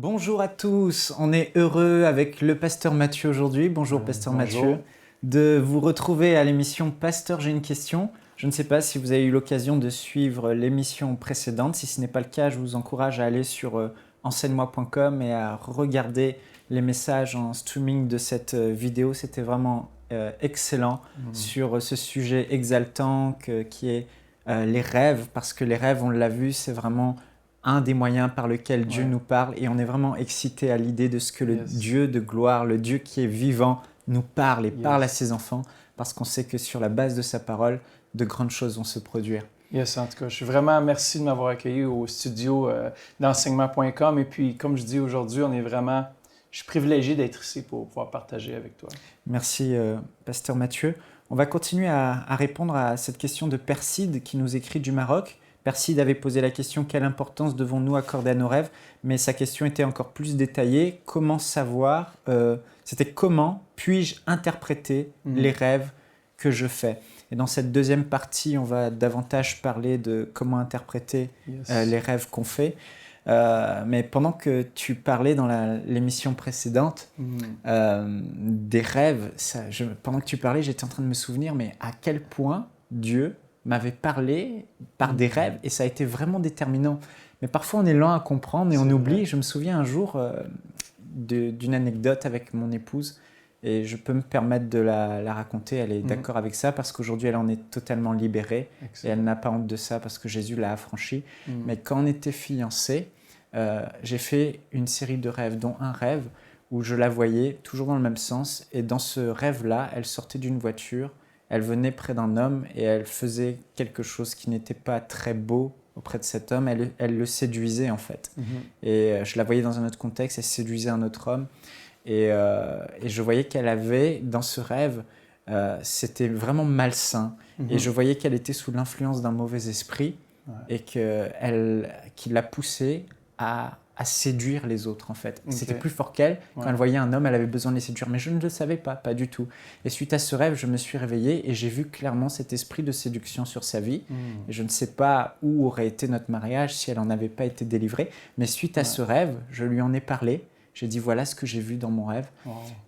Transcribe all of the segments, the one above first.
Bonjour à tous, on est heureux avec le pasteur Mathieu aujourd'hui. Bonjour pasteur Bonjour. Mathieu, de vous retrouver à l'émission Pasteur, j'ai une question. Je ne sais pas si vous avez eu l'occasion de suivre l'émission précédente. Si ce n'est pas le cas, je vous encourage à aller sur enseigne-moi.com et à regarder les messages en streaming de cette vidéo. C'était vraiment excellent sur ce sujet exaltant qui est les rêves, parce que les rêves, on l'a vu, c'est vraiment un des moyens par lequel Dieu Ouais. nous parle, et on est vraiment excité à l'idée de ce que le Yes. Dieu de gloire, le Dieu qui est vivant, nous parle et Yes. parle à ses enfants, parce qu'on sait que sur la base de sa parole, de grandes choses vont se produire. Yes, en tout cas, je suis vraiment merci de m'avoir accueilli au studio d'enseignement.com. Et puis, comme je dis aujourd'hui, je suis privilégié d'être ici pour pouvoir partager avec toi. Merci, pasteur Mathieu. On va continuer à répondre à cette question de Perside qui nous écrit du Maroc. Perside avait posé la question: quelle importance devons-nous accorder à nos rêves? Mais sa question était encore plus détaillée. Comment savoir, c'était comment puis-je interpréter les rêves que je fais? Et dans cette deuxième partie, on va davantage parler de comment interpréter les rêves qu'on fait. Mais pendant que tu parlais dans l'émission précédente des rêves, pendant que tu parlais, j'étais en train de me souvenir, mais à quel point Dieu m'avait parlé par des rêves, et ça a été vraiment déterminant. Mais parfois on est lent à comprendre et on oublie. Vrai. Je me souviens un jour d'une anecdote avec mon épouse, et je peux me permettre de la raconter. Elle est d'accord avec ça parce qu'aujourd'hui elle en est totalement libérée. Excellent. Et elle n'a pas honte de ça parce que Jésus l'a affranchie. Mais quand on était fiancés, j'ai fait une série de rêves, dont un rêve où je la voyais toujours dans le même sens, et dans ce rêve-là, elle sortait d'une voiture, elle venait près d'un homme et elle faisait quelque chose qui n'était pas très beau auprès de cet homme. Elle le séduisait en fait. Et je la voyais dans un autre contexte, elle séduisait un autre homme. Et je voyais qu'elle avait, dans ce rêve, c'était vraiment malsain. Et je voyais qu'elle était sous l'influence d'un mauvais esprit, et qui la poussait à séduire les autres en fait. C'était plus fort qu'elle. Quand elle voyait un homme, elle avait besoin de les séduire. Mais je ne le savais pas du tout. Et suite à ce rêve, je me suis réveillé et j'ai vu clairement cet esprit de séduction sur sa vie. Et je ne sais pas où aurait été notre mariage si elle n'en avait pas été délivrée. Mais suite à ce rêve, je lui en ai parlé. J'ai dit: voilà ce que j'ai vu dans mon rêve.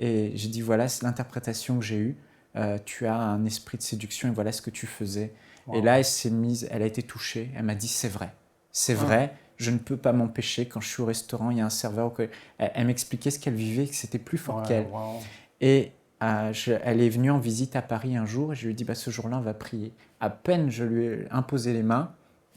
Et j'ai dit: voilà, c'est l'interprétation que j'ai eue. Tu as un esprit de séduction et voilà ce que tu faisais. Et là, elle a été touchée. Elle m'a dit: c'est vrai. C'est vrai. Je ne peux pas m'empêcher. Quand je suis au restaurant, il y a un serveur. Elle m'expliquait ce qu'elle vivait, que c'était plus fort qu'elle. Et elle est venue en visite à Paris un jour et je lui ai dit: ce jour-là, on va prier. À peine je lui ai imposé les mains,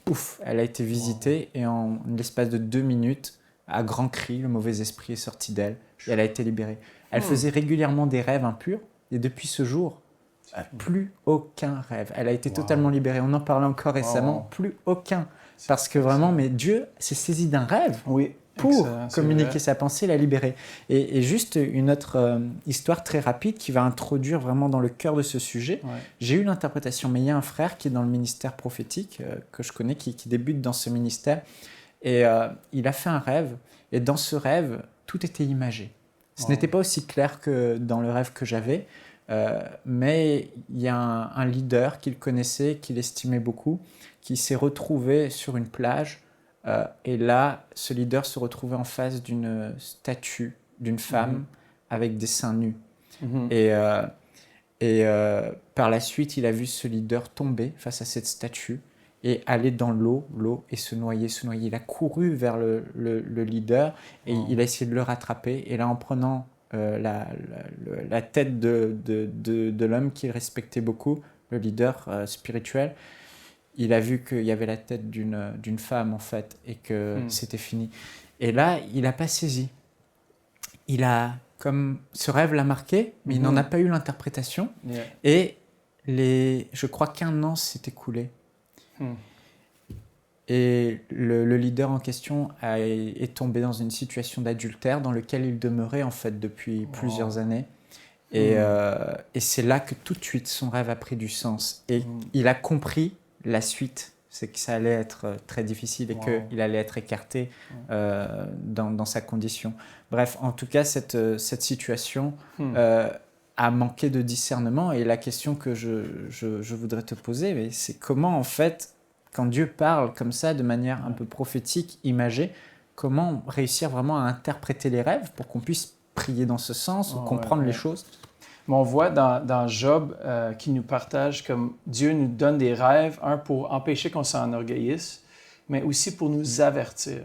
pouf, elle a été visitée et en l'espace de 2 minutes, à grands cris, le mauvais esprit est sorti d'elle et elle a été libérée. Elle faisait régulièrement des rêves impurs et depuis ce jour, plus aucun rêve. Elle a été totalement libérée. On en parlait encore récemment. Plus aucun. Parce que vraiment, mais Dieu s'est saisi d'un rêve pour communiquer sa pensée, la libérer. Et juste une autre histoire très rapide qui va introduire vraiment dans le cœur de ce sujet. J'ai eu l'interprétation, mais il y a un frère qui est dans le ministère prophétique, que je connais, qui débute dans ce ministère. Et il a fait un rêve. Et dans ce rêve, tout était imagé. Ce n'était pas aussi clair que dans le rêve que j'avais. Mais il y a un leader qu'il connaissait, qu'il estimait beaucoup, qui s'est retrouvé sur une plage. Et là, ce leader se retrouvait en face d'une statue d'une femme avec des seins nus. Et par la suite, il a vu ce leader tomber face à cette statue et aller dans l'eau et se noyer. Il a couru vers le leader et il a essayé de le rattraper. Et là, en prenant la tête de l'homme qu'il respectait beaucoup, le leader spirituel, il a vu qu'il y avait la tête d'une femme en fait et que c'était fini. Et là, il n'a pas saisi. Comme ce rêve l'a marqué, mais il n'en a pas eu l'interprétation. Et je crois qu'1 an s'est écoulé. Et le leader en question est tombé dans une situation d'adultère dans laquelle il demeurait en fait depuis plusieurs années. Et c'est là que tout de suite son rêve a pris du sens. Et il a compris la suite, c'est que ça allait être très difficile et qu'il allait être écarté dans sa condition. Bref, en tout cas, cette situation a manqué de discernement. Et la question que je voudrais te poser, c'est comment en fait, quand Dieu parle comme ça, de manière un peu prophétique, imagée, comment réussir vraiment à interpréter les rêves pour qu'on puisse prier dans ce sens ou comprendre les choses? Mais on voit dans Job qui nous partage comme Dieu nous donne des rêves, un pour empêcher qu'on s'enorgueillisse, mais aussi pour nous avertir.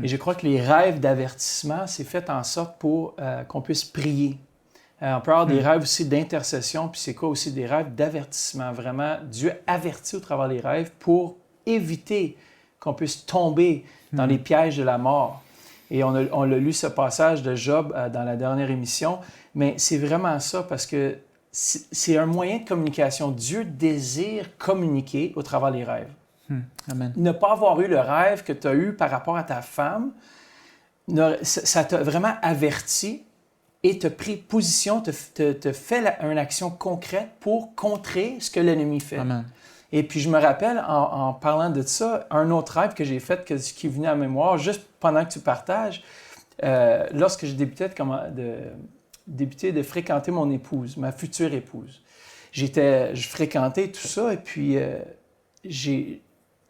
Et je crois que les rêves d'avertissement, c'est fait en sorte pour qu'on puisse prier. On peut avoir des rêves aussi d'intercession, puis c'est quoi aussi des rêves d'avertissement? Vraiment, Dieu avertit au travers des rêves pour éviter qu'on puisse tomber dans les pièges de la mort. Et on a lu ce passage de Job dans la dernière émission, mais c'est vraiment ça parce que c'est un moyen de communication. Dieu désire communiquer au travers des rêves. Amen. Ne pas avoir eu le rêve que tu as eu par rapport à ta femme, ça t'a vraiment averti et t'a pris position, te fait une action concrète pour contrer ce que l'ennemi fait. Amen. Et puis je me rappelle, en parlant de ça, un autre rêve que j'ai fait qui est venu à la mémoire, juste pendant que tu partages, lorsque j'ai débuté de fréquenter mon épouse, ma future épouse. Je fréquentais tout ça et puis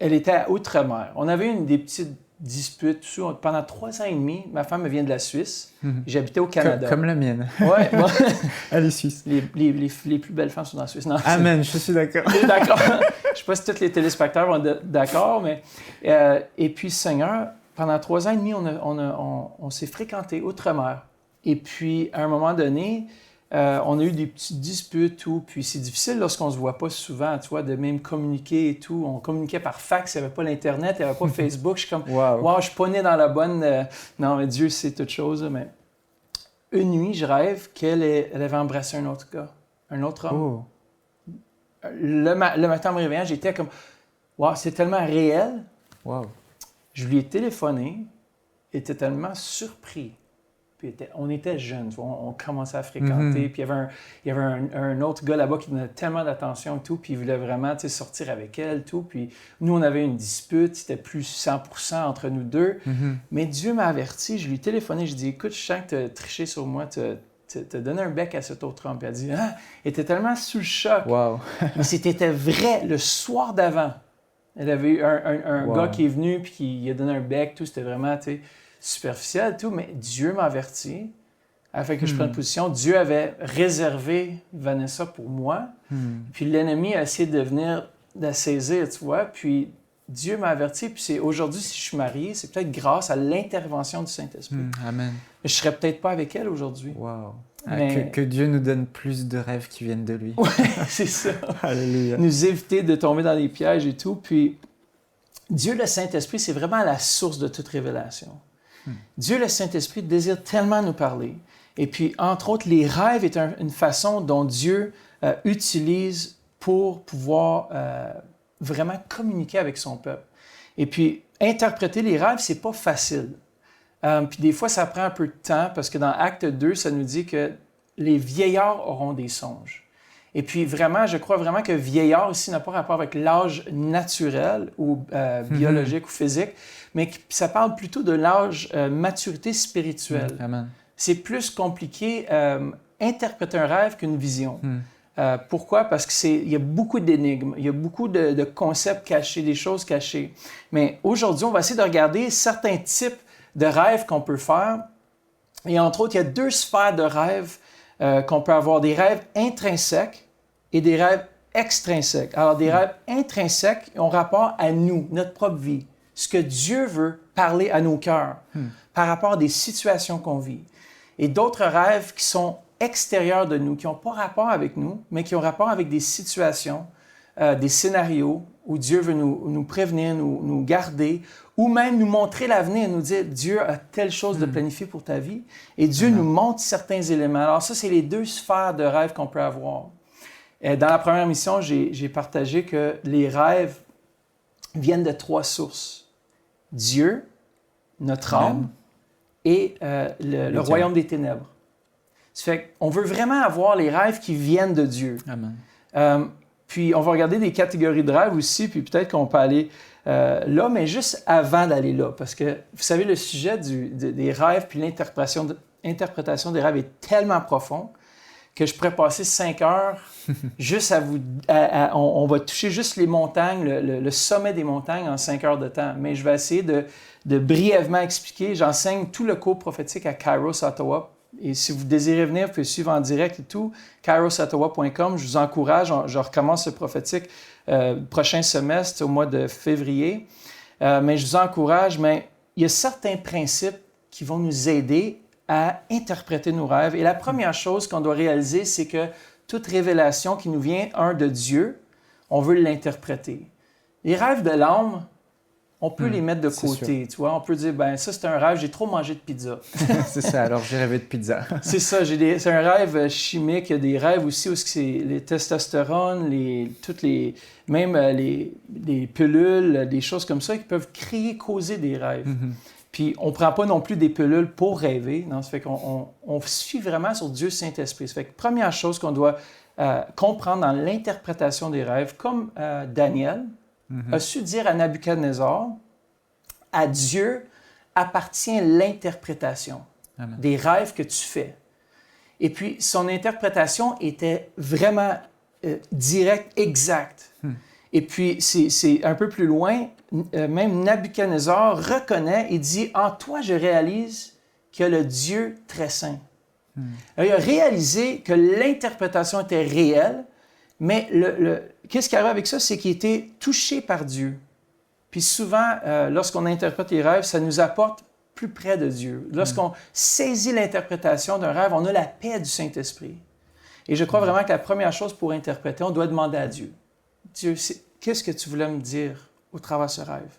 elle était à Outre-mer. On avait des petites disputes pendant 3 ans et demi. Ma femme vient de la Suisse. J'habitais au Canada. Comme la mienne. Ouais, bon. Elle est suisse. Les plus belles femmes sont en Suisse. Non, Amen, je suis d'accord. D'accord. Je ne sais pas si tous les téléspectateurs vont être d'accord, mais... et puis, Seigneur, pendant 3 ans et demi, on s'est fréquentés Outre-mer. Et puis, à un moment donné, on a eu des petites disputes, tout. Puis c'est difficile lorsqu'on ne se voit pas souvent, tu vois, de même communiquer et tout. On communiquait par fax, il n'y avait pas l'Internet, il n'y avait pas Facebook. Je suis comme, wow, je suis pas né dans la bonne... Non, mais Dieu sait toute chose. Mais une nuit, je rêve qu'elle avait embrassé un autre gars, un autre homme. Oh. Le matin en me réveillant, j'étais comme, wow, c'est tellement réel. Wow. Je lui ai téléphoné, il était tellement surpris. Puis on était jeunes, on commençait à fréquenter. Puis il y avait un autre gars là-bas qui donnait tellement d'attention et tout, puis il voulait vraiment sortir avec elle, tout. Puis nous, on avait une dispute, c'était plus 100% entre nous deux. Mais Dieu m'a averti, je lui ai téléphoné, je lui ai dit, écoute, je sens que tu as triché sur moi, tu as donné un bec à cet autre homme. Puis elle a dit, ah, elle était tellement sous le choc. Wow. Mais c'était vrai, le soir d'avant. Elle avait eu un gars qui est venu, puis qui a donné un bec, tout, c'était vraiment, tu sais, superficiel, tout, mais Dieu m'a averti afin que je prenne position. Dieu avait réservé Vanessa pour moi, puis l'ennemi a essayé de venir la saisir, tu vois, puis Dieu m'a averti, puis c'est aujourd'hui, si je suis marié, c'est peut-être grâce à l'intervention du Saint-Esprit. Amen. Je ne serais peut-être pas avec elle aujourd'hui. Wow. Mais... Que Dieu nous donne plus de rêves qui viennent de lui. Oui, c'est ça. Alléluia. Nous éviter de tomber dans les pièges et tout, puis Dieu, le Saint-Esprit, c'est vraiment la source de toute révélation. Dieu, le Saint-Esprit, désire tellement nous parler. Et puis, entre autres, les rêves est une façon dont Dieu utilise pour pouvoir vraiment communiquer avec son peuple. Et puis, interpréter les rêves, c'est pas facile. Puis des fois, ça prend un peu de temps parce que dans Acte 2, ça nous dit que les vieillards auront des songes. Et puis vraiment, je crois vraiment que vieillard ici n'a pas rapport avec l'âge naturel ou biologique ou physique, mais ça parle plutôt de l'âge maturité spirituelle. Amen. C'est plus compliqué interpréter un rêve qu'une vision. Pourquoi? Parce qu'il y a beaucoup d'énigmes, il y a beaucoup de concepts cachés, des choses cachées. Mais aujourd'hui, on va essayer de regarder certains types de rêves qu'on peut faire. Et entre autres, il y a 2 sphères de rêves qu'on peut avoir, des rêves intrinsèques et des rêves extrinsèques. Alors, des rêves intrinsèques ont rapport à nous, notre propre vie, ce que Dieu veut parler à nos cœurs par rapport à des situations qu'on vit. Et d'autres rêves qui sont extérieurs de nous, qui n'ont pas rapport avec nous, mais qui ont rapport avec des situations, des scénarios où Dieu veut nous prévenir, nous garder, ou même nous montrer l'avenir, nous dire Dieu a telle chose de planifié pour ta vie, et Dieu nous montre certains éléments. Alors ça, c'est les 2 sphères de rêves qu'on peut avoir. Dans la première mission, j'ai partagé que les rêves viennent de 3 sources. Dieu, notre âme, et le royaume des ténèbres. Ça fait qu'on veut vraiment avoir les rêves qui viennent de Dieu. Amen. Puis, on va regarder des catégories de rêves aussi, puis peut-être qu'on peut aller là, mais juste avant d'aller là. Parce que, vous savez, le sujet des rêves puis l'interprétation des rêves est tellement profond. que je pourrais passer 5 heures juste on va toucher juste les montagnes, le sommet des montagnes en 5 heures de temps. Mais je vais essayer de brièvement expliquer. J'enseigne tout le cours prophétique à Kairos Ottawa. Et si vous désirez venir, vous pouvez suivre en direct et tout, kairosottawa.com. Je vous encourage. Je recommence le prophétique prochain semestre, au mois de février. Mais je vous encourage. Mais il y a certains principes qui vont nous aider à interpréter nos rêves. Et la première chose qu'on doit réaliser, c'est que toute révélation qui nous vient, de Dieu, on veut l'interpréter. Les rêves de l'âme, on peut les mettre de côté, tu vois. On peut dire, ben ça, c'est un rêve, j'ai trop mangé de pizza. C'est ça, alors j'ai rêvé de pizza. C'est ça, c'est un rêve chimique. Il y a des rêves aussi où c'est les testostérone, même les pilules, des choses comme ça qui peuvent causer des rêves. Puis, on ne prend pas non plus des pilules pour rêver. Non? Ça fait qu'on suit vraiment sur Dieu Saint-Esprit. Ça fait que première chose qu'on doit comprendre dans l'interprétation des rêves, comme Daniel a su dire à Nabuchodonosor, à Dieu appartient l'interprétation des rêves que tu fais. Et puis, son interprétation était vraiment directe, exacte. Et puis, c'est un peu plus loin, même Nabuchodonosor reconnaît et dit « En toi, je réalise qu'il y a le Dieu très saint. » Il a réalisé que l'interprétation était réelle, mais qu'est-ce qui arrive avec ça? C'est qu'il était touché par Dieu. Puis souvent, lorsqu'on interprète les rêves, ça nous apporte plus près de Dieu. Lorsqu'on saisit l'interprétation d'un rêve, on a la paix du Saint-Esprit. Et je crois vraiment que la première chose pour interpréter, on doit demander à Dieu. Dieu, qu'est-ce que tu voulais me dire au travers de ce rêve?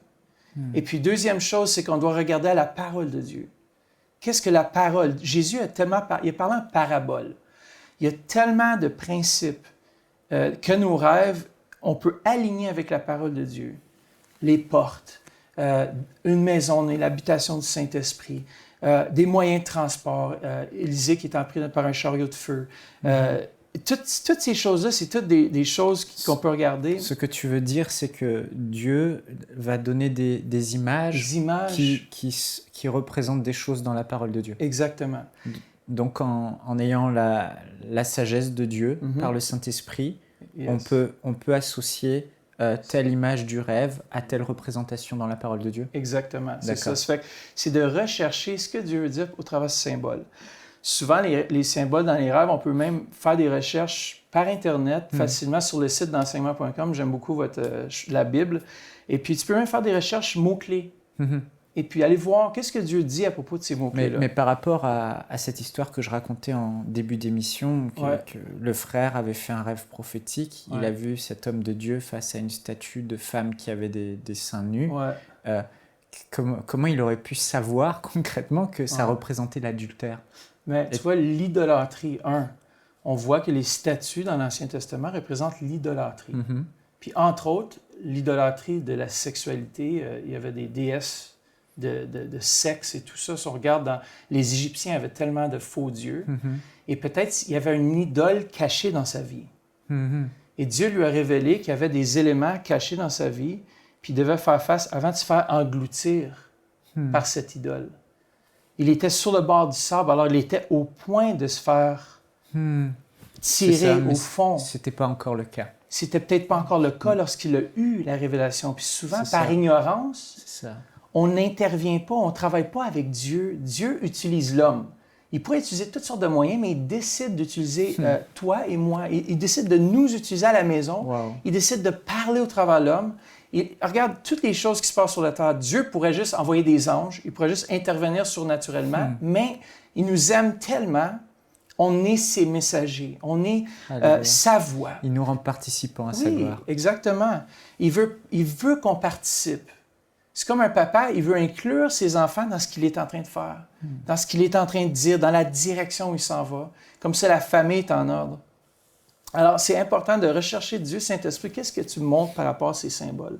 Et puis, deuxième chose, c'est qu'on doit regarder à la parole de Dieu. Qu'est-ce que la parole? Jésus a parlé en parabole. Il y a tellement de principes que nos rêves, on peut aligner avec la parole de Dieu. Les portes, une maison, l'habitation du Saint-Esprit, des moyens de transport, Élisée qui est pris par un chariot de feu. Toutes ces choses-là, c'est toutes des choses qu'on peut regarder. Ce que tu veux dire, c'est que Dieu va donner des images, qui représentent des choses dans la parole de Dieu. Exactement. Donc, en ayant la sagesse de Dieu par le Saint-Esprit, on peut associer telle image du rêve à telle représentation dans la parole de Dieu. Exactement. C'est ça. Ça fait que c'est de rechercher ce que Dieu veut dire au travers de ce symbole. Souvent, les symboles dans les rêves, on peut même faire des recherches par Internet, facilement sur le site d'enseignement.com. J'aime beaucoup la Bible. Et puis, tu peux même faire des recherches mots-clés. Et puis, aller voir qu'est-ce que Dieu dit à propos de ces mots-clés-là. Mais par rapport à cette histoire que je racontais en début d'émission, que le frère avait fait un rêve prophétique, il a vu cet homme de Dieu face à une statue de femme qui avait des seins nus. Comment il aurait pu savoir concrètement que ça représentait l'adultère? Mais tu vois, l'idolâtrie, on voit que les statues dans l'Ancien Testament représentent l'idolâtrie. Puis, entre autres, l'idolâtrie de la sexualité, il y avait des déesses de sexe et tout ça. Si on regarde, les Égyptiens avaient tellement de faux dieux. Et peut-être il y avait une idole cachée dans sa vie. Et Dieu lui a révélé qu'il y avait des éléments cachés dans sa vie, puis il devait faire face avant de se faire engloutir par cette idole. Il était sur le bord du sable, alors il était au point de se faire tirer au fond. C'était pas encore le cas. C'était peut-être pas encore le cas lorsqu'il a eu la révélation. Puis souvent, par ignorance, on n'intervient pas, on ne travaille pas avec Dieu. Dieu utilise l'homme. Il pourrait utiliser toutes sortes de moyens, mais il décide d'utiliser toi et moi. Il décide de nous utiliser à la maison. Il décide de parler au travers de l'homme. Regarde toutes les choses qui se passent sur la terre. Dieu pourrait juste envoyer des anges, il pourrait juste intervenir surnaturellement, mais il nous aime tellement, on est ses messagers, on est sa voix. Il nous rend participants à sa gloire. Exactement. Il veut qu'on participe. C'est comme un papa, il veut inclure ses enfants dans ce qu'il est en train de faire, dans ce qu'il est en train de dire, dans la direction où il s'en va. Comme ça, la famille est en ordre. Alors, c'est important de rechercher Dieu, Saint-Esprit, qu'est-ce que tu montres par rapport à ces symboles?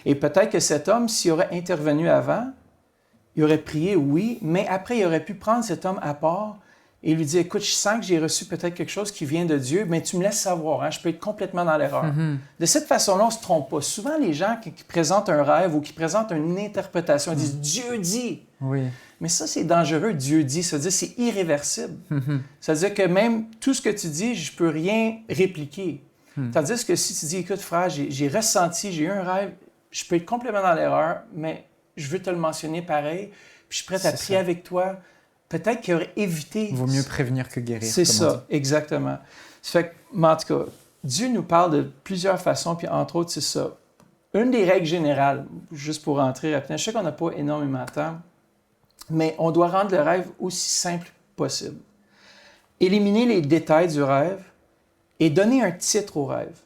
Et peut-être que cet homme, s'il aurait intervenu avant, il aurait prié, oui, mais après, il aurait pu prendre cet homme à part et lui dire, écoute, je sens que j'ai reçu peut-être quelque chose qui vient de Dieu, mais tu me laisses savoir, je peux être complètement dans l'erreur. De cette façon-là, on ne se trompe pas. Souvent, les gens qui présentent un rêve ou qui présentent une interprétation, ils disent, Dieu dit. Oui. Mais ça, c'est dangereux, Dieu dit. Ça veut dire que c'est irréversible. Ça veut dire que même tout ce que tu dis, je ne peux rien répliquer. Tandis que si tu dis, écoute frère, j'ai ressenti, j'ai eu un rêve, je peux être complètement dans l'erreur, mais je veux te le mentionner pareil, puis je suis prêt à prier avec toi. Peut-être qu'il aurait évité... Vaut mieux prévenir que guérir. C'est ça, exactement. Ça fait que, en tout cas, Dieu nous parle de plusieurs façons, puis entre autres, c'est ça. Une des règles générales, juste pour rentrer rapidement, je sais qu'on n'a pas énormément de temps, mais on doit rendre le rêve aussi simple possible. Éliminer les détails du rêve et donner un titre au rêve.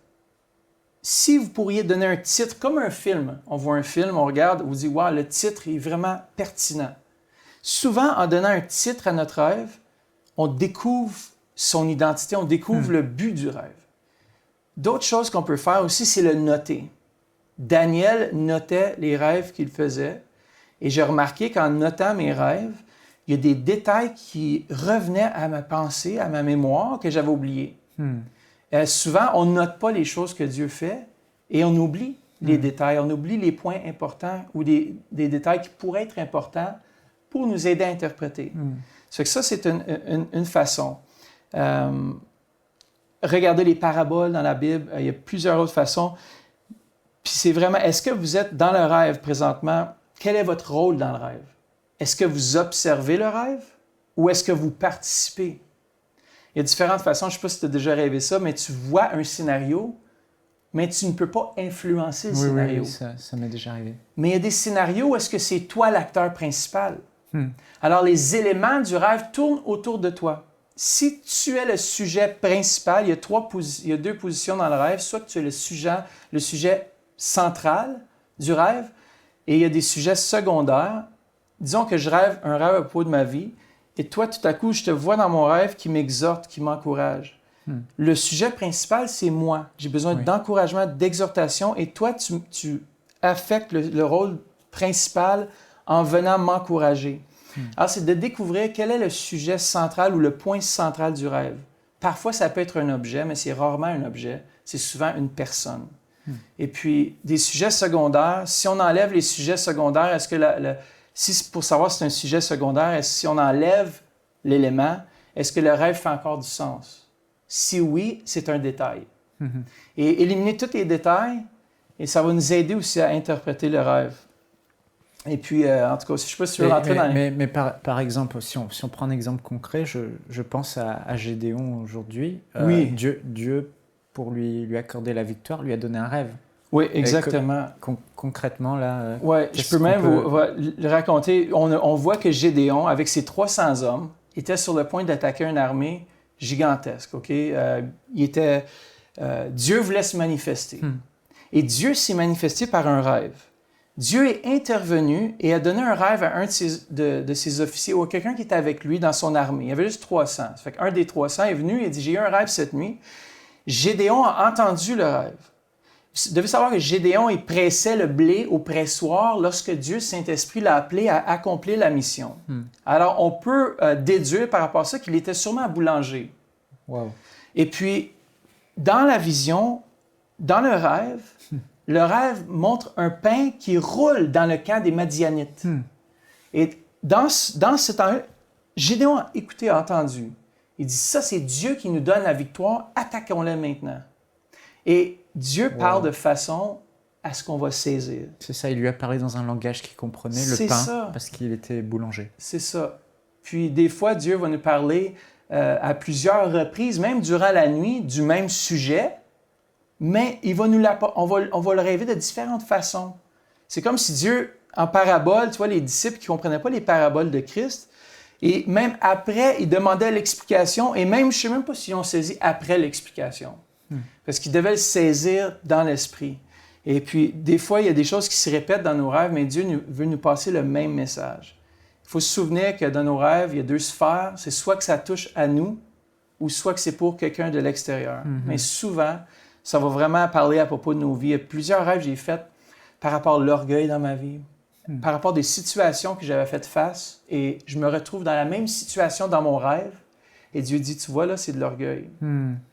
Si vous pourriez donner un titre, comme un film, on voit un film, on regarde, on vous dit « Wow, le titre est vraiment pertinent ». Souvent, en donnant un titre à notre rêve, on découvre son identité, on découvre le but du rêve. D'autres choses qu'on peut faire aussi, c'est le noter. Daniel notait les rêves qu'il faisait et j'ai remarqué qu'en notant mes rêves, il y a des détails qui revenaient à ma pensée, à ma mémoire que j'avais oubliés. Souvent, on ne note pas les choses que Dieu fait et on oublie les détails, on oublie les points importants ou des détails qui pourraient être importants pour nous aider à interpréter. Ça fait que ça, c'est une façon. Regardez les paraboles dans la Bible, il y a plusieurs autres façons. Puis c'est vraiment, est-ce que vous êtes dans le rêve présentement? Quel est votre rôle dans le rêve? Est-ce que vous observez le rêve ou est-ce que vous participez? Il y a différentes façons, je ne sais pas si tu as déjà rêvé ça, mais tu vois un scénario, mais tu ne peux pas influencer le scénario. Oui, ça m'est déjà arrivé. Mais il y a des scénarios où est-ce que c'est toi l'acteur principal. Alors, les éléments du rêve tournent autour de toi. Si tu es le sujet principal, il y a deux positions dans le rêve. Soit que tu es le sujet central du rêve, et il y a des sujets secondaires. Disons que je rêve un rêve à propos de ma vie, et toi, tout à coup, je te vois dans mon rêve qui m'exhorte, qui m'encourage. Le sujet principal, c'est moi. J'ai besoin d'encouragement, d'exhortation, et toi, tu affectes le rôle principal en venant m'encourager. Alors, c'est de découvrir quel est le sujet central ou le point central du rêve. Parfois, ça peut être un objet, mais c'est rarement un objet. C'est souvent une personne. Et puis, des sujets secondaires, si on enlève les sujets secondaires, est-ce que pour savoir si c'est un sujet secondaire, si on enlève l'élément, est-ce que le rêve fait encore du sens? Si oui, c'est un détail. Et éliminer tous les détails, et ça va nous aider aussi à interpréter le rêve. Et puis, en tout cas, je ne sais pas si tu veux rentrer dans les... Mais par exemple, si on prend un exemple concret, je pense à Gédéon aujourd'hui. Oui. Dieu, pour lui accorder la victoire, lui a donné un rêve. Oui, exactement. Concrètement, là... Oui, je peux même vous le raconter. On voit que Gédéon, avec ses 300 hommes, était sur le point d'attaquer une armée gigantesque. Okay? Dieu voulait se manifester. Et Dieu s'est manifesté par un rêve. Dieu est intervenu et a donné un rêve à un de ses officiers ou à quelqu'un qui était avec lui dans son armée. Il y avait juste 300. Ça fait qu'un des 300 est venu et a dit « J'ai eu un rêve cette nuit. » Gédéon a entendu le rêve. Vous devez savoir que Gédéon, il pressait le blé au pressoir lorsque Dieu, Saint-Esprit, l'a appelé à accomplir la mission. Alors, on peut déduire par rapport à ça qu'il était sûrement boulanger. Wow. Et puis, dans la vision, dans le rêve montre un pain qui roule dans le camp des Madianites. Et dans ce temps-là, Gédéon a écouté, a entendu. Il dit, ça, c'est Dieu qui nous donne la victoire, attaquons-le maintenant. Et Dieu parle de façon à ce qu'on va saisir. C'est ça, il lui a parlé dans un langage qu'il comprenait, le pain, parce qu'il était boulanger. C'est ça. Puis des fois, Dieu va nous parler à plusieurs reprises, même durant la nuit, du même sujet, mais on va le rêver de différentes façons. C'est comme si Dieu, en parabole, tu vois, les disciples qui ne comprenaient pas les paraboles de Christ, et même après, ils demandaient l'explication, et même, je ne sais même pas s'ils ont saisi après l'explication. Parce qu'ils devaient le saisir dans l'esprit. Et puis, des fois, il y a des choses qui se répètent dans nos rêves, mais Dieu veut nous passer le même message. Il faut se souvenir que dans nos rêves, il y a deux sphères. C'est soit que ça touche à nous, ou soit que c'est pour quelqu'un de l'extérieur. Mais souvent, ça va vraiment parler à propos de nos vies. Il y a plusieurs rêves que j'ai faits par rapport à l'orgueil dans ma vie, par rapport à des situations que j'avais faites face, et je me retrouve dans la même situation dans mon rêve, et Dieu dit, tu vois, là, c'est de l'orgueil.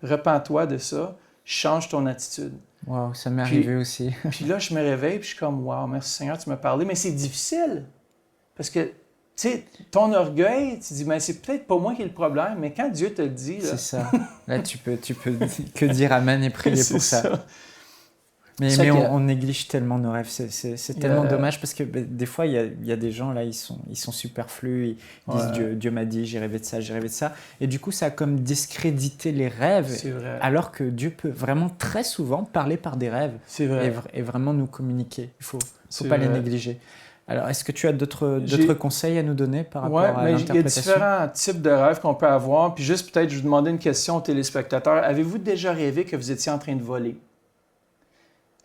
Repens-toi de ça, change ton attitude. Wow, ça m'est arrivé aussi. Puis là, je me réveille, puis je suis comme, wow, merci Seigneur, tu m'as parlé, mais c'est difficile, parce que sais, ton orgueil, tu dis, mais c'est peut-être pas moi qui ai le problème, mais quand Dieu te le dit... Là... C'est ça. Là, tu peux que dire amen et prier pour ça. Mais on néglige tellement nos rêves. C'est tellement dommage parce que des fois, il y a des gens, là, ils sont superflus. Ils disent Dieu m'a dit, j'ai rêvé de ça, j'ai rêvé de ça. Et du coup, ça a comme discrédité les rêves. C'est vrai. Alors que Dieu peut vraiment très souvent parler par des rêves. C'est vrai. Et vraiment nous communiquer. Il faut pas les négliger. Alors, est-ce que tu as d'autres conseils à nous donner par rapport à l'interprétation? Il y a différents types de rêves qu'on peut avoir. Puis juste peut-être, je vais demander une question aux téléspectateurs. Avez-vous déjà rêvé que vous étiez en train de voler?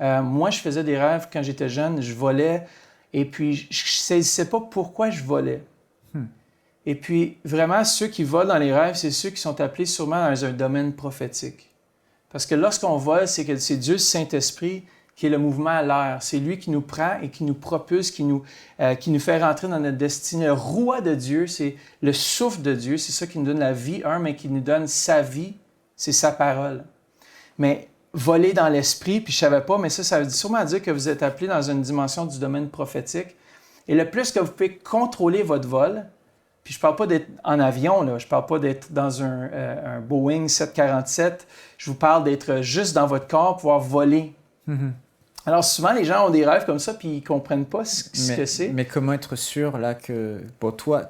Moi, je faisais des rêves quand j'étais jeune. Je volais et puis je ne saisissais pas pourquoi je volais. Et puis, vraiment, ceux qui volent dans les rêves, c'est ceux qui sont appelés sûrement dans un domaine prophétique. Parce que lorsqu'on vole, c'est Dieu, le Saint-Esprit, qui est le mouvement à l'air. C'est lui qui nous prend et qui nous propulse, qui nous fait rentrer dans notre destinée. Le roi de Dieu, c'est le souffle de Dieu. C'est ça qui nous donne la vie, mais qui nous donne sa vie, c'est sa parole. Mais voler dans l'esprit, puis je ne savais pas, mais ça veut sûrement dire que vous êtes appelé dans une dimension du domaine prophétique. Et le plus que vous pouvez contrôler votre vol, puis je ne parle pas d'être en avion, là, je ne parle pas d'être dans un Boeing 747, je vous parle d'être juste dans votre corps, pouvoir voler. Alors, souvent, les gens ont des rêves comme ça, puis ils ne comprennent pas ce que c'est. Mais comment être sûr, là, que... Bon, toi,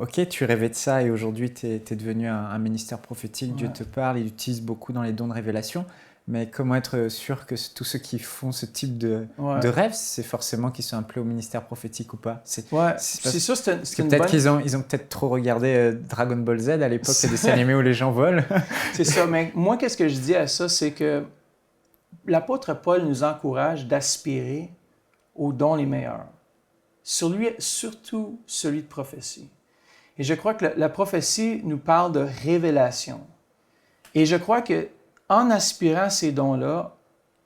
OK, tu rêvais de ça, et aujourd'hui, tu es devenu un ministère prophétique, Dieu te parle, il utilise beaucoup dans les dons de révélation, mais comment être sûr que tous ceux qui font ce type de rêve, c'est forcément qu'ils sont appelés au ministère prophétique ou pas? C'est ça, c'est une peut-être qu'ils ont peut-être trop regardé Dragon Ball Z à l'époque, c'est des dessins animés où les gens volent. C'est ça, mais moi, qu'est-ce que je dis à ça, c'est que l'apôtre Paul nous encourage d'aspirer aux dons les meilleurs, surtout celui de prophétie. Et je crois que la prophétie nous parle de révélation. Et je crois qu'en aspirant à ces dons-là,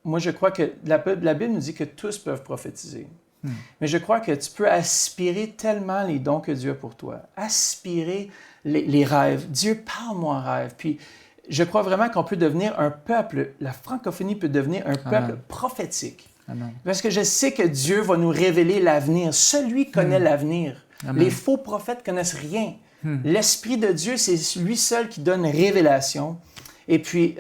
moi je crois que la Bible nous dit que tous peuvent prophétiser. Mais je crois que tu peux aspirer tellement les dons que Dieu a pour toi. Aspirer les rêves. Dieu, parle-moi en rêve. Puis je crois vraiment qu'on peut devenir un peuple, la francophonie peut devenir un peuple prophétique. Amen. Parce que je sais que Dieu va nous révéler l'avenir. Celui connaît l'avenir. Amen. Les faux prophètes connaissent rien. L'Esprit de Dieu, c'est lui seul qui donne révélation. Et puis,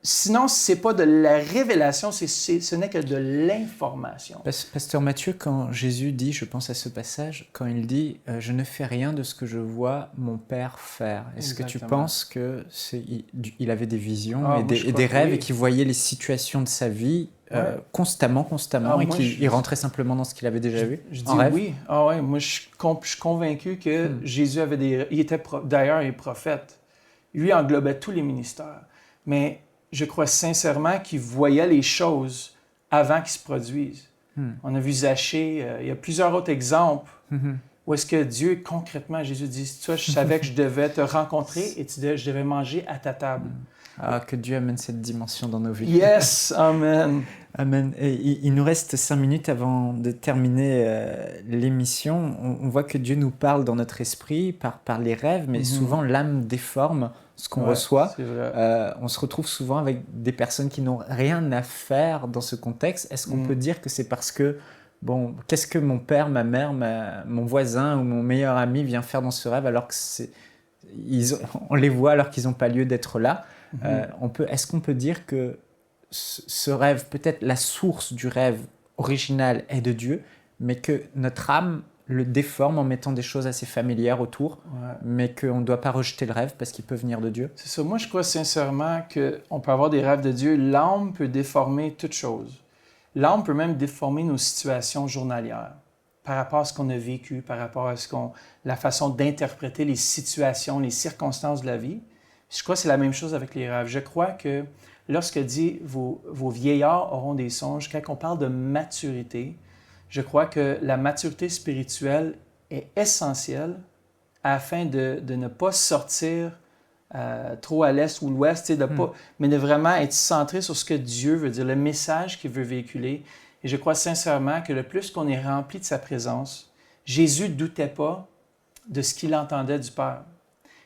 sinon, ce n'est pas de la révélation, ce n'est que de l'information. Pasteur Mathieu, quand Jésus dit, je pense à ce passage, quand il dit « Je ne fais rien de ce que je vois mon Père faire », est-ce que tu penses qu'il avait des visions et des rêves et qu'il voyait les situations de sa vie constamment et qu'il rentrait simplement dans ce qu'il avait déjà vu je dis oui. Moi, je suis convaincu que Jésus avait d'ailleurs, il est prophète. Lui englobait tous les ministères. Mais je crois sincèrement qu'il voyait les choses avant qu'ils se produisent. On a vu Zachée, il y a plusieurs autres exemples où est-ce que Dieu, concrètement, Jésus dit, toi, je savais que je devais te rencontrer et je devais manger à ta table. Que Dieu amène cette dimension dans nos vies. Yes, amen. Amen. Et il nous reste 5 minutes avant de terminer l'émission. On voit que Dieu nous parle dans notre esprit par les rêves, mais souvent l'âme déforme ce qu'on reçoit. C'est vrai. On se retrouve souvent avec des personnes qui n'ont rien à faire dans ce contexte. Est-ce qu'on peut dire que c'est parce que, qu'est-ce que mon père, ma mère, mon voisin ou mon meilleur ami vient faire dans ce rêve alors que on les voit alors qu'ils n'ont pas lieu d'être là? Est-ce qu'on peut dire que ce rêve, peut-être la source du rêve original est de Dieu, mais que notre âme le déforme en mettant des choses assez familières autour, mais qu'on ne doit pas rejeter le rêve parce qu'il peut venir de Dieu? C'est ça. Moi, je crois sincèrement qu'on peut avoir des rêves de Dieu. L'âme peut déformer toute chose. L'âme peut même déformer nos situations journalières par rapport à ce qu'on a vécu, par rapport à la façon d'interpréter les situations, les circonstances de la vie. Je crois que c'est la même chose avec les rêves. Je crois que lorsque dit vos vieillards auront des songes, quand on parle de maturité, je crois que la maturité spirituelle est essentielle afin de ne pas sortir trop à l'est ou l'ouest, mais de vraiment être centré sur ce que Dieu veut dire, le message qu'il veut véhiculer. Et je crois sincèrement que le plus qu'on est rempli de sa présence, Jésus ne doutait pas de ce qu'il entendait du Père.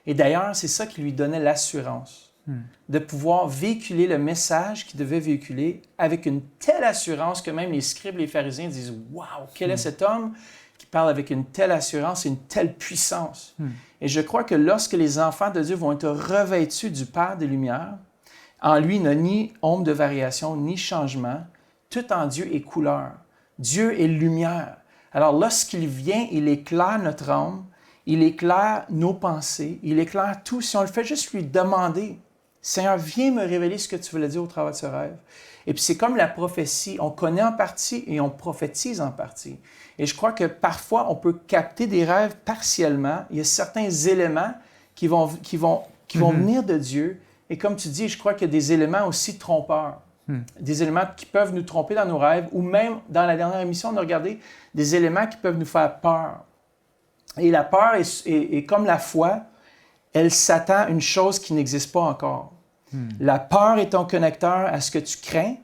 Et d'ailleurs, c'est ça qui lui donnait l'assurance de pouvoir véhiculer le message qu'il devait véhiculer avec une telle assurance que même les scribes et les pharisiens disent « Wow, quel est cet homme qui parle avec une telle assurance et une telle puissance. Et je crois que lorsque les enfants de Dieu vont être revêtus du Père des Lumières, en lui, il n'a ni ombre de variation, ni changement. Tout en Dieu est couleur. Dieu est lumière. Alors, lorsqu'il vient, il éclaire notre âme, il éclaire nos pensées, il éclaire tout. Si on le fait juste lui demander, Seigneur, viens me révéler ce que tu voulais dire au travers de ce rêve. Et puis, c'est comme la prophétie. On connaît en partie et on prophétise en partie. Et je crois que parfois, on peut capter des rêves partiellement. Il y a certains éléments qui vont venir de Dieu. Et comme tu dis, je crois qu'il y a des éléments aussi trompeurs. Des éléments qui peuvent nous tromper dans nos rêves. Ou même, dans la dernière émission, on a regardé des éléments qui peuvent nous faire peur. Et la peur est comme la foi. Elle s'attend à une chose qui n'existe pas encore. La peur est un connecteur à ce que tu crains.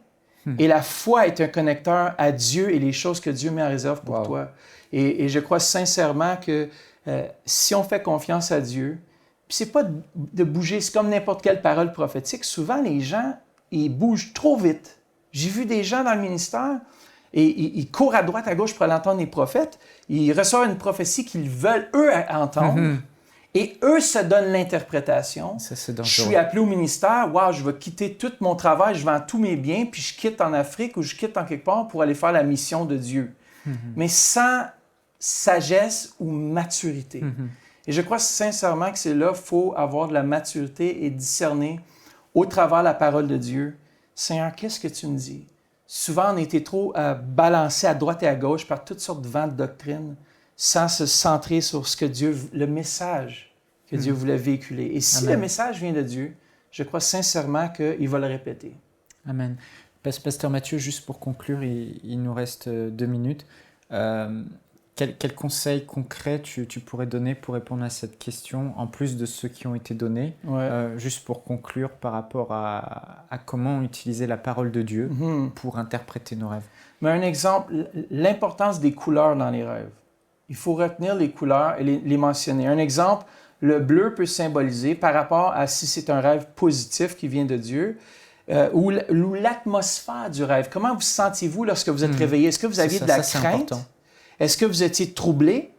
Et la foi est un connecteur à Dieu et les choses que Dieu met en réserve pour toi. Et je crois sincèrement que si on fait confiance à Dieu, puis c'est pas de bouger, c'est comme n'importe quelle parole prophétique. Souvent, les gens, ils bougent trop vite. J'ai vu des gens dans le ministère, et ils courent à droite, à gauche pour aller entendre les prophètes. Ils reçoivent une prophétie qu'ils veulent, eux, entendre. Et eux se donnent l'interprétation. Ça, c'est je suis appelé au ministère, je vais quitter tout mon travail, je vends tous mes biens, puis je quitte en Afrique ou je quitte en quelque part pour aller faire la mission de Dieu. Mais sans sagesse ou maturité. Et je crois sincèrement que c'est là qu'il faut avoir de la maturité et discerner au travers de la parole de Dieu. Seigneur, qu'est-ce que tu me dis? Souvent, on a été trop balancé à droite et à gauche par toutes sortes de vents de doctrine, sans se centrer sur ce que Dieu, le message que Dieu voulait véhiculer. Et si le message vient de Dieu, je crois sincèrement qu'il va le répéter. Amen. Pasteur Mathieu, juste pour conclure, il nous reste 2 minutes. Quel conseil concret tu pourrais donner pour répondre à cette question, en plus de ceux qui ont été donnés, juste pour conclure par rapport à comment utiliser la parole de Dieu pour interpréter nos rêves? Mais un exemple, l'importance des couleurs dans les rêves. Il faut retenir les couleurs et les mentionner. Un exemple, le bleu peut symboliser par rapport à si c'est un rêve positif qui vient de Dieu, ou l'atmosphère du rêve. Comment vous sentiez-vous lorsque vous êtes réveillé? Est-ce que vous aviez de la crainte? Est-ce que vous étiez troublé?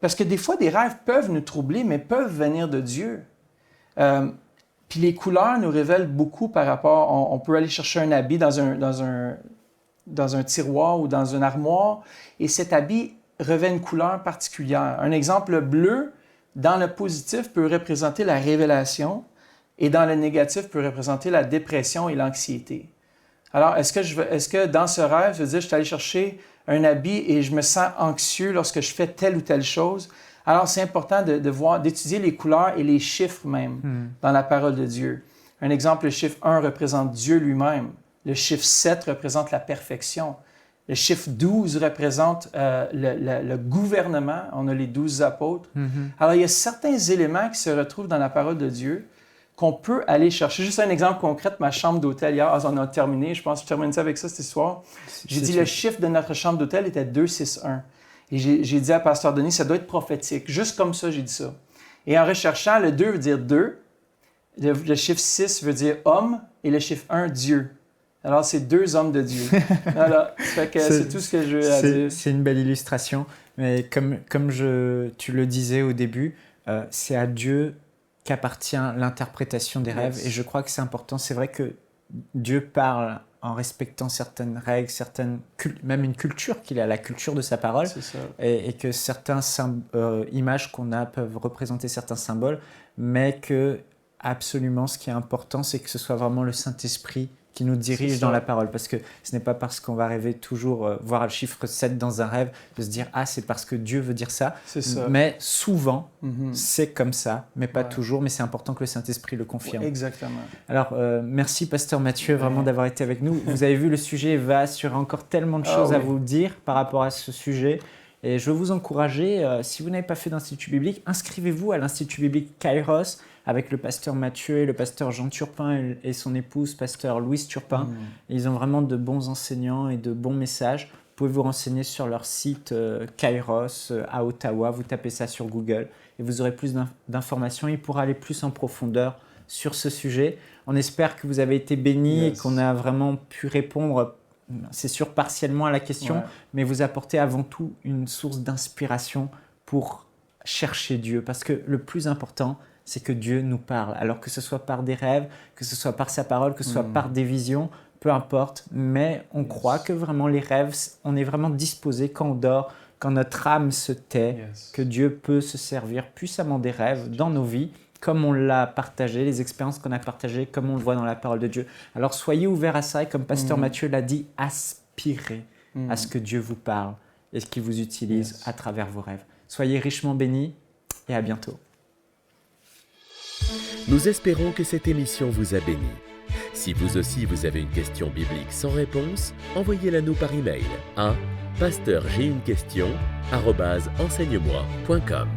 Parce que des fois, des rêves peuvent nous troubler, mais peuvent venir de Dieu. Puis les couleurs nous révèlent beaucoup par rapport... On peut aller chercher un habit dans un tiroir ou dans une armoire, et cet habit revêt une couleur particulière. Un exemple, le bleu, dans le positif, peut représenter la révélation, et dans le négatif, peut représenter la dépression et l'anxiété. Alors, est-ce que dans ce rêve, je veux dire, je suis allé chercher un habit et je me sens anxieux lorsque je fais telle ou telle chose? Alors, c'est important d'étudier les couleurs et les chiffres même dans la parole de Dieu. Un exemple, le chiffre 1 représente Dieu lui-même. Le chiffre 7 représente la perfection. Le chiffre 12 représente le gouvernement. On a les 12 apôtres. Alors, il y a certains éléments qui se retrouvent dans la parole de Dieu qu'on peut aller chercher. Juste un exemple concret, ma chambre d'hôtel hier, on a terminé, je pense que je termine ça avec ça cette histoire. J'ai dit le chiffre de notre chambre d'hôtel était 261. Et j'ai dit à Pasteur Denis, ça doit être prophétique. Juste comme ça, j'ai dit ça. Et en recherchant, le 2 veut dire 2, le chiffre 6 veut dire homme, et le chiffre 1, Dieu. Alors, c'est 2 hommes de Dieu. Voilà, c'est tout ce que je veux dire. C'est une belle illustration, mais comme tu le disais au début, c'est à Dieu qu'appartient l'interprétation des rêves. Et je crois que c'est important. C'est vrai que Dieu parle en respectant certaines règles, même une culture qu'il a, la culture de sa parole, et que certaines images qu'on a peuvent représenter certains symboles, mais que absolument ce qui est important, c'est que ce soit vraiment le Saint-Esprit qui nous dirige dans la parole, parce que ce n'est pas parce qu'on va rêver toujours, voir le chiffre 7 dans un rêve, de se dire « Ah, c'est parce que Dieu veut dire ça ». Mais souvent, c'est comme ça, mais pas toujours, mais c'est important que le Saint-Esprit le confirme. Exactement. Alors, merci Pasteur Mathieu, vraiment d'avoir été avec nous. Vous avez vu, le sujet est vaste, il y aura encore tellement de choses à vous dire par rapport à ce sujet. Et je veux vous encourager, si vous n'avez pas fait d'Institut biblique, inscrivez-vous à l'Institut biblique Kairos, avec le pasteur Mathieu et le pasteur Jean Turpin et son épouse, pasteur Louise Turpin. Ils ont vraiment de bons enseignants et de bons messages. Vous pouvez vous renseigner sur leur site Kairos à Ottawa. Vous tapez ça sur Google et vous aurez plus d'informations. Et pour aller plus en profondeur sur ce sujet, on espère que vous avez été bénis et qu'on a vraiment pu répondre c'est sûr, partiellement à la question, mais vous apportez avant tout une source d'inspiration pour chercher Dieu. Parce que le plus important, c'est que Dieu nous parle. Alors que ce soit par des rêves, que ce soit par sa parole, que ce soit par des visions, peu importe. Mais on croit que vraiment les rêves, on est vraiment disposé quand on dort, quand notre âme se tait, que Dieu peut se servir puissamment des rêves dans nos vies, comme on l'a partagé, les expériences qu'on a partagées, comme on le voit dans la parole de Dieu. Alors soyez ouverts à ça et comme Pasteur Mathieu l'a dit, aspirez à ce que Dieu vous parle et ce qu'il vous utilise à travers vos rêves. Soyez richement bénis et à bientôt. Nous espérons que cette émission vous a béni. Si vous aussi vous avez une question biblique sans réponse, envoyez-la nous par email à pasteurj'aiunequestion@enseigne-moi.com.